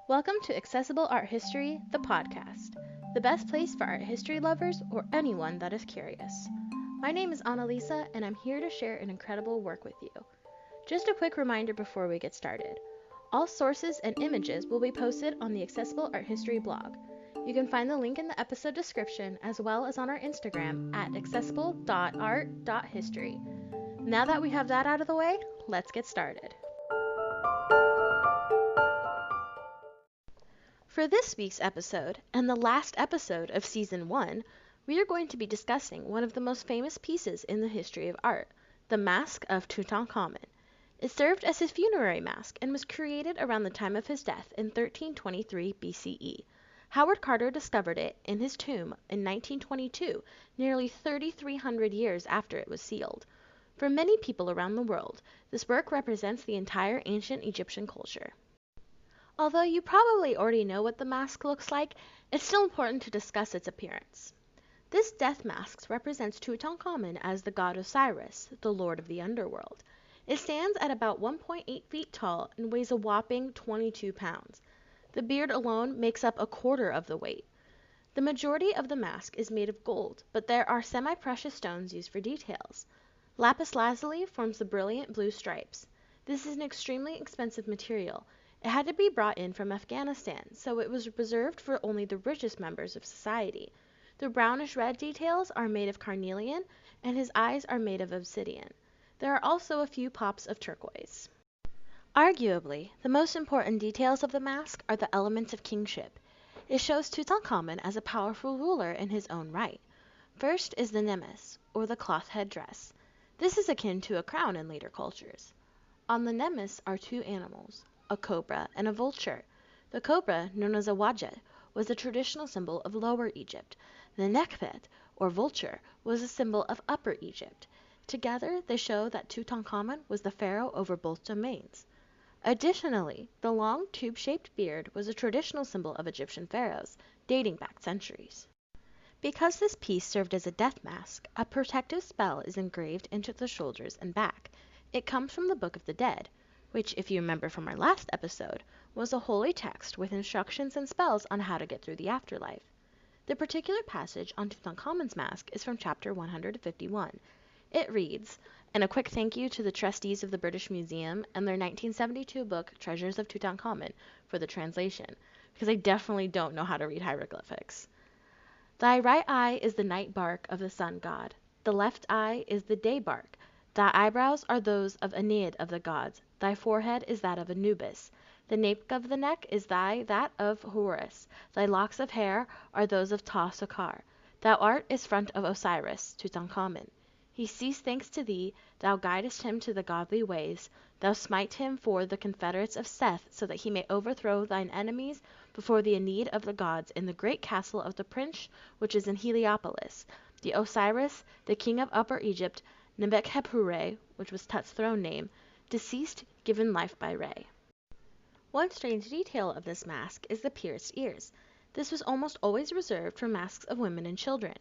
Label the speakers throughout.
Speaker 1: Welcome to Accessible Art History, the podcast, the best place for art history lovers or anyone that is curious. My name is Annalisa, and I'm here to share an incredible work with you. Just a quick reminder before we get started. All sources and images will be posted on the Accessible Art History blog. You can find the link in the episode description as well as on our Instagram at accessible.art.history. Now that we have that out of the way, let's get started. For this week's episode, and the last episode of Season 1, we are going to be discussing one of the most famous pieces in the history of art, the Mask of Tutankhamen. It served as his funerary mask and was created around the time of his death in 1323 BCE. Howard Carter discovered it in his tomb in 1922, nearly 3,300 years after it was sealed. For many people around the world, this work represents the entire ancient Egyptian culture. Although you probably already know what the mask looks like, it's still important to discuss its appearance. This death mask represents Tutankhamun as the god Osiris, the lord of the underworld. It stands at about 1.8 feet tall and weighs a whopping 22 pounds. The beard alone makes up a quarter of the weight. The majority of the mask is made of gold, but there are semi-precious stones used for details. Lapis lazuli forms the brilliant blue stripes. This is an extremely expensive material. It had to be brought in from Afghanistan, so it was reserved for only the richest members of society. The brownish-red details are made of carnelian, and his eyes are made of obsidian. There are also a few pops of turquoise. Arguably, the most important details of the mask are the elements of kingship. It shows Tutankhamun as a powerful ruler in his own right. First is the nemes, or the cloth headdress. This is akin to a crown in later cultures. On the nemes are two animals, a cobra and a vulture. The cobra, known as a wajet, was the traditional symbol of Lower Egypt. The nekhet, or vulture, was a symbol of Upper Egypt. Together, they show that Tutankhamun was the pharaoh over both domains. Additionally, the long tube-shaped beard was a traditional symbol of Egyptian pharaohs, dating back centuries. Because this piece served as a death mask, a protective spell is engraved into the shoulders and back. It comes from the Book of the Dead, which, if you remember from our last episode, was a holy text with instructions and spells on how to get through the afterlife. The particular passage on Tutankhamun's mask is from chapter 151. It reads, and a quick thank you to the trustees of the British Museum and their 1972 book, Treasures of Tutankhamen, for the translation, because I definitely don't know how to read hieroglyphics. Thy right eye is the night bark of the sun god. The left eye is the day bark. Thy eyebrows are those of Aeneid of the gods. Thy forehead is that of Anubis. The nape of the neck is that of Horus. Thy locks of hair are those of Ta-Sokar. Thou art is front of Osiris, Tutankhamun. He sees thanks to thee, thou guidest him to the godly ways. Thou smite him for the confederates of Seth, so that he may overthrow thine enemies before the Aeneid of the gods in the great castle of the prince, which is in Heliopolis. The Osiris, the king of Upper Egypt, Nebekhepure, which was Tut's throne name, deceased, given life by Re. One strange detail of this mask is the pierced ears. This was almost always reserved for masks of women and children.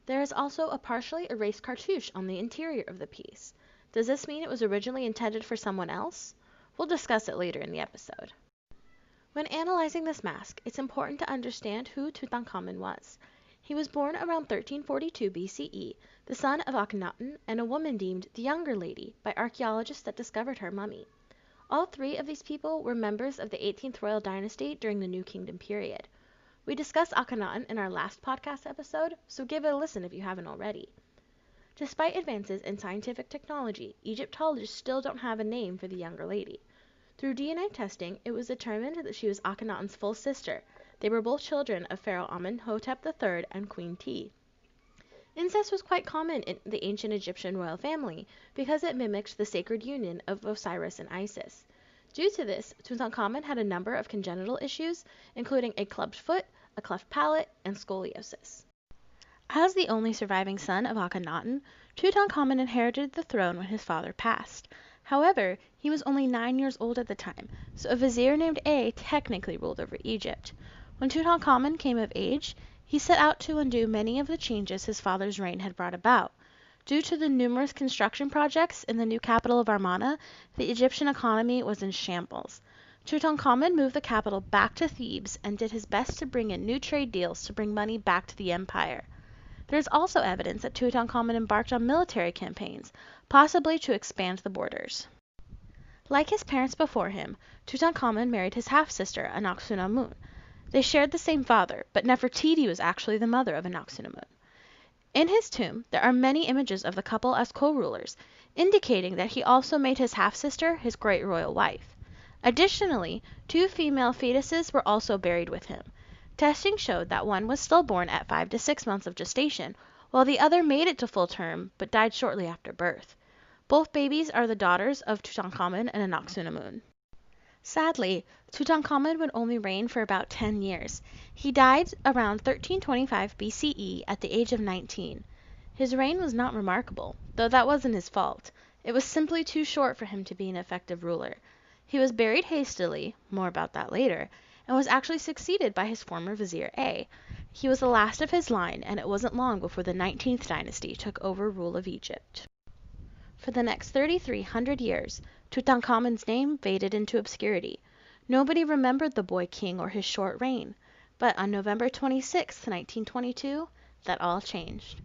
Speaker 1: There is also a partially erased cartouche on the interior of the piece. Does this mean it was originally intended for someone else? We'll discuss it later in the episode. When analyzing this mask, it's important to understand who Tutankhamun was. He was born around 1342 BCE, the son of Akhenaten and a woman deemed the Younger Lady by archaeologists that discovered her mummy. All three of these people were members of the 18th royal dynasty during the New Kingdom period. We discussed Akhenaten in our last podcast episode, so give it a listen if you haven't already. Despite advances in scientific technology, Egyptologists still don't have a name for the Younger Lady. Through DNA testing, it was determined that she was Akhenaten's full sister. They were both children of Pharaoh Amenhotep III and Queen Ti. Incest was quite common in the ancient Egyptian royal family because it mimicked the sacred union of Osiris and Isis. Due to this, Tutankhamun had a number of congenital issues, including a clubbed foot, a cleft palate, and scoliosis. As the only surviving son of Akhenaten, Tutankhamun inherited the throne when his father passed. However, he was only 9 years old at the time, so a vizier named A technically ruled over Egypt. When Tutankhamun came of age, he set out to undo many of the changes his father's reign had brought about. Due to the numerous construction projects in the new capital of Amarna, the Egyptian economy was in shambles. Tutankhamun moved the capital back to Thebes and did his best to bring in new trade deals to bring money back to the empire. There is also evidence that Tutankhamun embarked on military campaigns, possibly to expand the borders. Like his parents before him, Tutankhamun married his half-sister, Anck-su-namun. They shared the same father, but Nefertiti was actually the mother of Anck-su-namun. In his tomb, there are many images of the couple as co-rulers, indicating that he also made his half-sister his great royal wife. Additionally, 2 female fetuses were also buried with him. Testing showed that one was stillborn at 5 to 6 months of gestation, while the other made it to full term but died shortly after birth. Both babies are the daughters of Tutankhamun and Anck-su-namun. Sadly, Tutankhamun would only reign for about 10 years. He died around 1325 BCE at the age of 19. His reign was not remarkable, though that wasn't his fault. It was simply too short for him to be an effective ruler. He was buried hastily, more about that later, and was actually succeeded by his former vizier A. He was the last of his line, and it wasn't long before the 19th dynasty took over rule of Egypt. For the next 3,300 years, Tutankhamun's name faded into obscurity. Nobody remembered the boy king or his short reign. But on November 26, 1922, that all changed.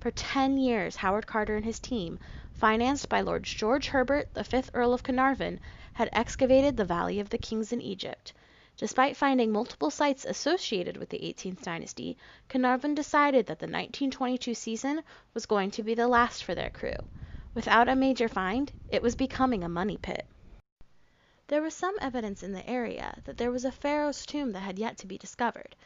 Speaker 1: For 10 years, Howard Carter and his team, financed by Lord George Herbert, the 5th Earl of Carnarvon, had excavated the Valley of the Kings in Egypt. Despite finding multiple sites associated with the 18th dynasty, Carnarvon decided that the 1922 season was going to be the last for their crew. Without a major find, it was becoming a money pit. There was some evidence in the area that there was a pharaoh's tomb that had yet to be discovered.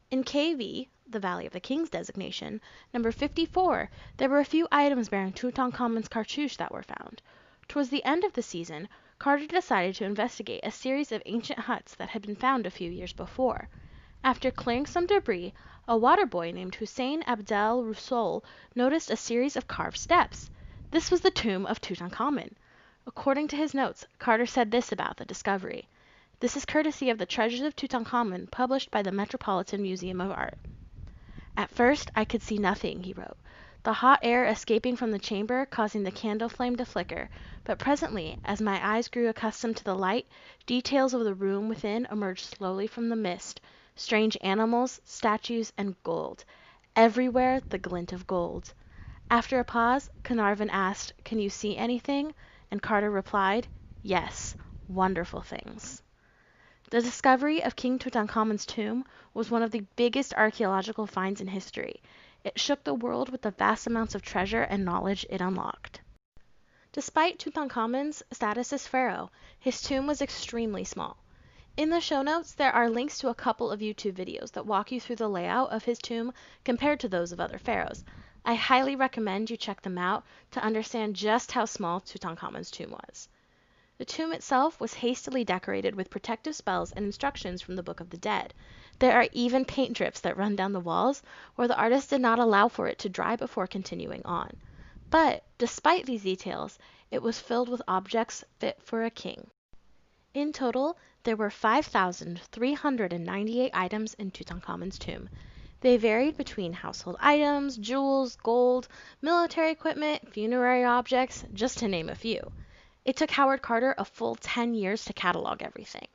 Speaker 1: In KV, the Valley of the Kings designation, number 54, there were a few items bearing Tutankhamun's cartouche that were found. Towards the end of the season, Carter decided to investigate a series of ancient huts that had been found a few years before. After clearing some debris, a water boy named Hussein Abdel Russoul noticed a series of carved steps. This was the tomb of Tutankhamun. According to his notes, Carter said this about the discovery. This is courtesy of the Treasures of Tutankhamun published by the Metropolitan Museum of Art. At first, I could see nothing, he wrote, the hot air escaping from the chamber causing the candle flame to flicker, but presently, as my eyes grew accustomed to the light, details of the room within emerged slowly from the mist, strange animals, statues, and gold. Everywhere the glint of gold. After a pause, Carnarvon asked, "Can you see anything?" And Carter replied, "Yes, wonderful things." The discovery of King Tutankhamun's tomb was one of the biggest archaeological finds in history. It shook the world with the vast amounts of treasure and knowledge it unlocked. Despite Tutankhamun's status as pharaoh, his tomb was extremely small. In the show notes, there are links to a couple of YouTube videos that walk you through the layout of his tomb compared to those of other pharaohs. I highly recommend you check them out to understand just how small Tutankhamun's tomb was. The tomb itself was hastily decorated with protective spells and instructions from the Book of the Dead. There are even paint drips that run down the walls, where the artist did not allow for it to dry before continuing on. But, despite these details, it was filled with objects fit for a king. In total, there were 5,398 items in Tutankhamun's tomb. They varied between household items, jewels, gold, military equipment, funerary objects, just to name a few. It took Howard Carter a full 10 years to catalog everything.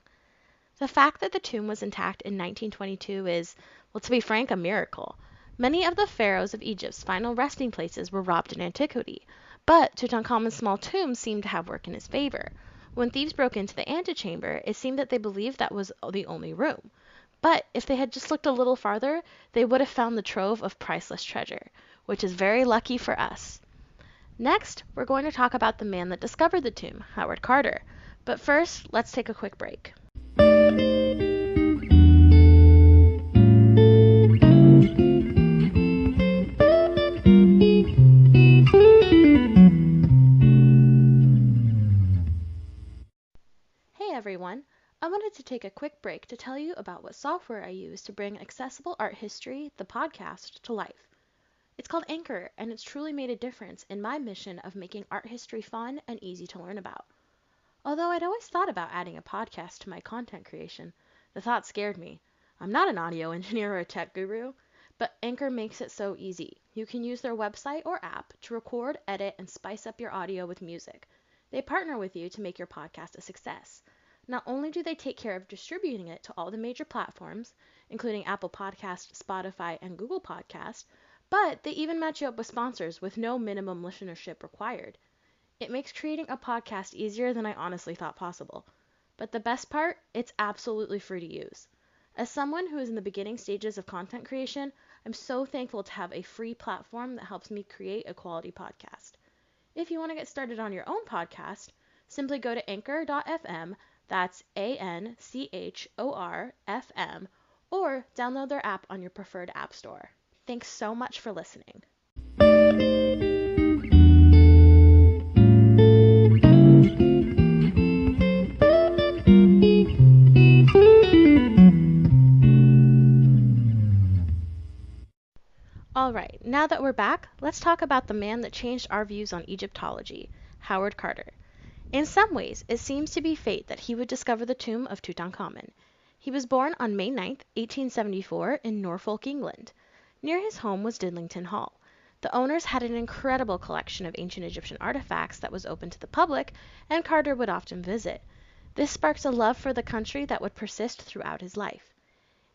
Speaker 1: The fact that the tomb was intact in 1922 is, well, to be frank, a miracle. Many of the pharaohs of Egypt's final resting places were robbed in antiquity, but Tutankhamun's small tomb seemed to have worked in his favor. When thieves broke into the antechamber, it seemed that they believed that was the only room. But if they had just looked a little farther, they would have found the trove of priceless treasure, which is very lucky for us. Next, we're going to talk about the man that discovered the tomb, Howard Carter. But first, let's take a quick break. Hey everyone! I wanted to take a quick break to tell you about what software I use to bring Accessible Art History, the podcast, to life. It's called Anchor, and it's truly made a difference in my mission of making art history fun and easy to learn about. Although I'd always thought about adding a podcast to my content creation, the thought scared me. I'm not an audio engineer or a tech guru, but Anchor makes it so easy. You can use their website or app to record, edit, and spice up your audio with music. They partner with you to make your podcast a success. Not only do they take care of distributing it to all the major platforms, including Apple Podcasts, Spotify, and Google Podcasts, but they even match you up with sponsors with no minimum listenership required. It makes creating a podcast easier than I honestly thought possible. But the best part, it's absolutely free to use. As someone who is in the beginning stages of content creation, I'm so thankful to have a free platform that helps me create a quality podcast. If you want to get started on your own podcast, simply go to anchor.fm, that's ANCHOR-FM, or download their app on your preferred app store. Thanks so much for listening. Alright, now that we're back, let's talk about the man that changed our views on Egyptology, Howard Carter. In some ways, it seems to be fate that he would discover the tomb of Tutankhamen. He was born on May 9, 1874, in Norfolk, England. Near his home was Didlington Hall. The owners had an incredible collection of ancient Egyptian artifacts that was open to the public, and Carter would often visit. This sparked a love for the country that would persist throughout his life.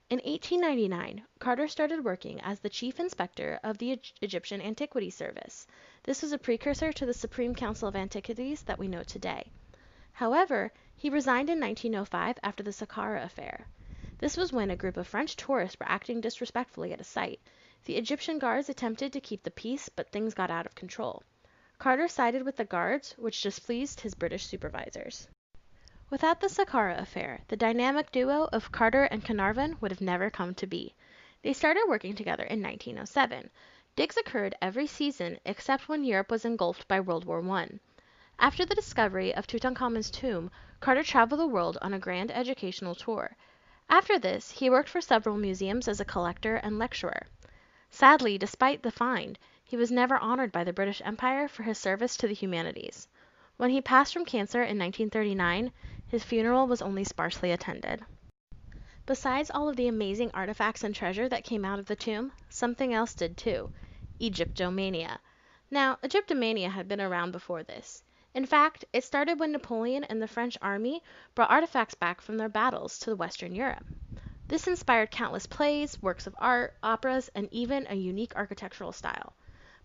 Speaker 1: In 1899, Carter started working as the chief inspector of the Egyptian Antiquities Service. This was a precursor to the Supreme Council of Antiquities that we know today. However, he resigned in 1905 after the Saqqara affair. This was when a group of French tourists were acting disrespectfully at a site. The Egyptian guards attempted to keep the peace, but things got out of control. Carter sided with the guards, which displeased his British supervisors. Without the Saqqara affair, the dynamic duo of Carter and Carnarvon would have never come to be. They started working together in 1907. Digs occurred every season except when Europe was engulfed by World War I. After the discovery of Tutankhamun's tomb, Carter traveled the world on a grand educational tour. After this, he worked for several museums as a collector and lecturer. Sadly, despite the find, he was never honored by the British Empire for his service to the humanities. When he passed from cancer in 1939, his funeral was only sparsely attended. Besides all of the amazing artifacts and treasure that came out of the tomb, something else did too: Egyptomania. Now, Egyptomania had been around before this. In fact, it started when Napoleon and the French army brought artifacts back from their battles to Western Europe. This inspired countless plays, works of art, operas, and even a unique architectural style.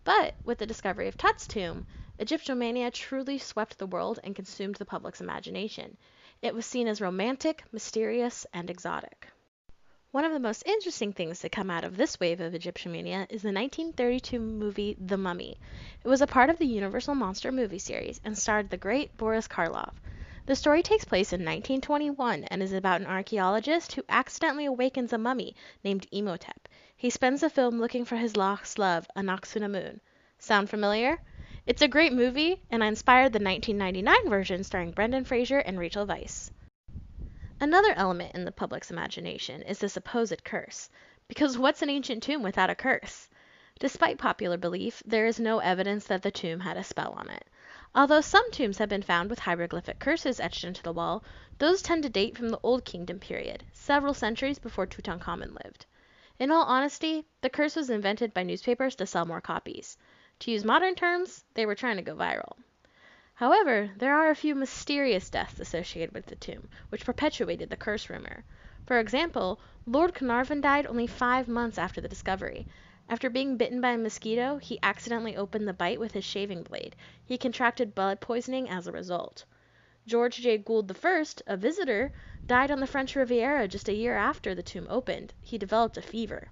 Speaker 1: But with the discovery of Tut's tomb, Egyptomania truly swept the world and consumed the public's imagination. It was seen as romantic, mysterious, and exotic. One of the most interesting things to come out of this wave of Egyptomania is the 1932 movie The Mummy. It was a part of the Universal Monster movie series and starred the great Boris Karloff. The story takes place in 1921 and is about an archaeologist who accidentally awakens a mummy named Imhotep. He spends the film looking for his lost love, Anck-su-namun. Sound familiar? It's a great movie, and I inspired the 1999 version starring Brendan Fraser and Rachel Weisz. Another element in the public's imagination is the supposed curse, because what's an ancient tomb without a curse? Despite popular belief, there is no evidence that the tomb had a spell on it. Although some tombs have been found with hieroglyphic curses etched into the wall, those tend to date from the Old Kingdom period, several centuries before Tutankhamun lived. In all honesty, the curse was invented by newspapers to sell more copies. To use modern terms, they were trying to go viral. However, there are a few mysterious deaths associated with the tomb, which perpetuated the curse rumor. For example, Lord Carnarvon died only 5 months after the discovery. After being bitten by a mosquito, he accidentally opened the bite with his shaving blade. He contracted blood poisoning as a result. George J. Gould I, a visitor, died on the French Riviera just a year after the tomb opened. He developed a fever.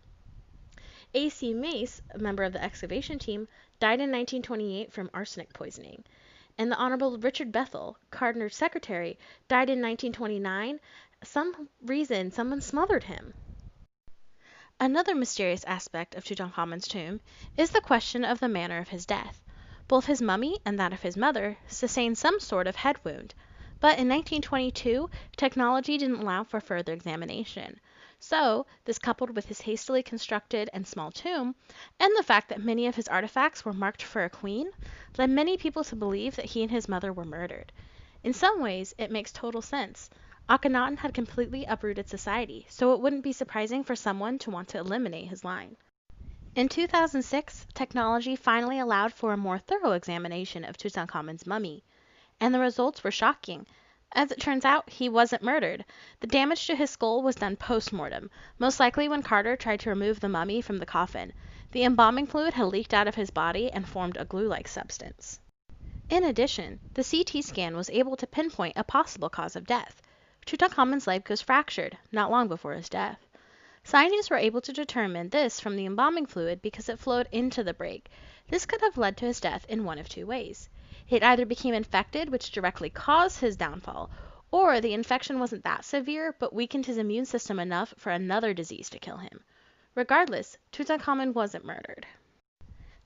Speaker 1: A.C. Mace, a member of the excavation team, died in 1928 from arsenic poisoning. And the Honorable Richard Bethel, Carter's secretary, died in 1929. Someone smothered him. Another mysterious aspect of Tutankhamun's tomb is the question of the manner of his death. Both his mummy and that of his mother sustained some sort of head wound, but in 1922, technology didn't allow for further examination. So, this coupled with his hastily constructed and small tomb, and the fact that many of his artifacts were marked for a queen, led many people to believe that he and his mother were murdered. In some ways, it makes total sense. Akhenaten had completely uprooted society, so it wouldn't be surprising for someone to want to eliminate his line. In 2006, technology finally allowed for a more thorough examination of Tutankhamun's mummy, and the results were shocking. As it turns out, he wasn't murdered. The damage to his skull was done post-mortem, most likely when Carter tried to remove the mummy from the coffin. The embalming fluid had leaked out of his body and formed a glue-like substance. In addition, the CT scan was able to pinpoint a possible cause of death. Tutankhamun's leg was fractured, not long before his death. Scientists were able to determine this from the embalming fluid because it flowed into the break. This could have led to his death in one of two ways. It either became infected, which directly caused his downfall, or the infection wasn't that severe but weakened his immune system enough for another disease to kill him. Regardless, Tutankhamun wasn't murdered.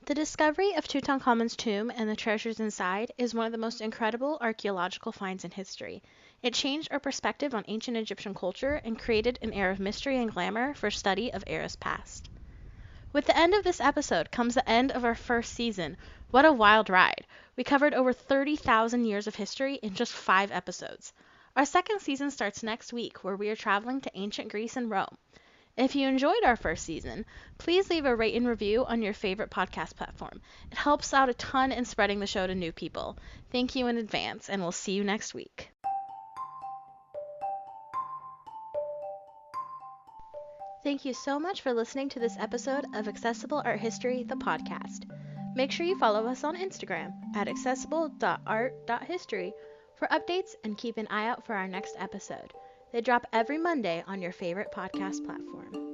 Speaker 1: The discovery of Tutankhamun's tomb and the treasures inside is one of the most incredible archaeological finds in history. It changed our perspective on ancient Egyptian culture and created an era of mystery and glamour for study of eras past. With the end of this episode comes the end of our first season. What a wild ride! We covered over 30,000 years of history in just 5 episodes. Our second season starts next week, where we are traveling to ancient Greece and Rome. If you enjoyed our first season, please leave a rate and review on your favorite podcast platform. It helps out a ton in spreading the show to new people. Thank you in advance, and we'll see you next week. Thank you so much for listening to this episode of Accessible Art History, the podcast. Make sure you follow us on Instagram at accessible.art.history for updates and keep an eye out for our next episode. They drop every Monday on your favorite podcast platform.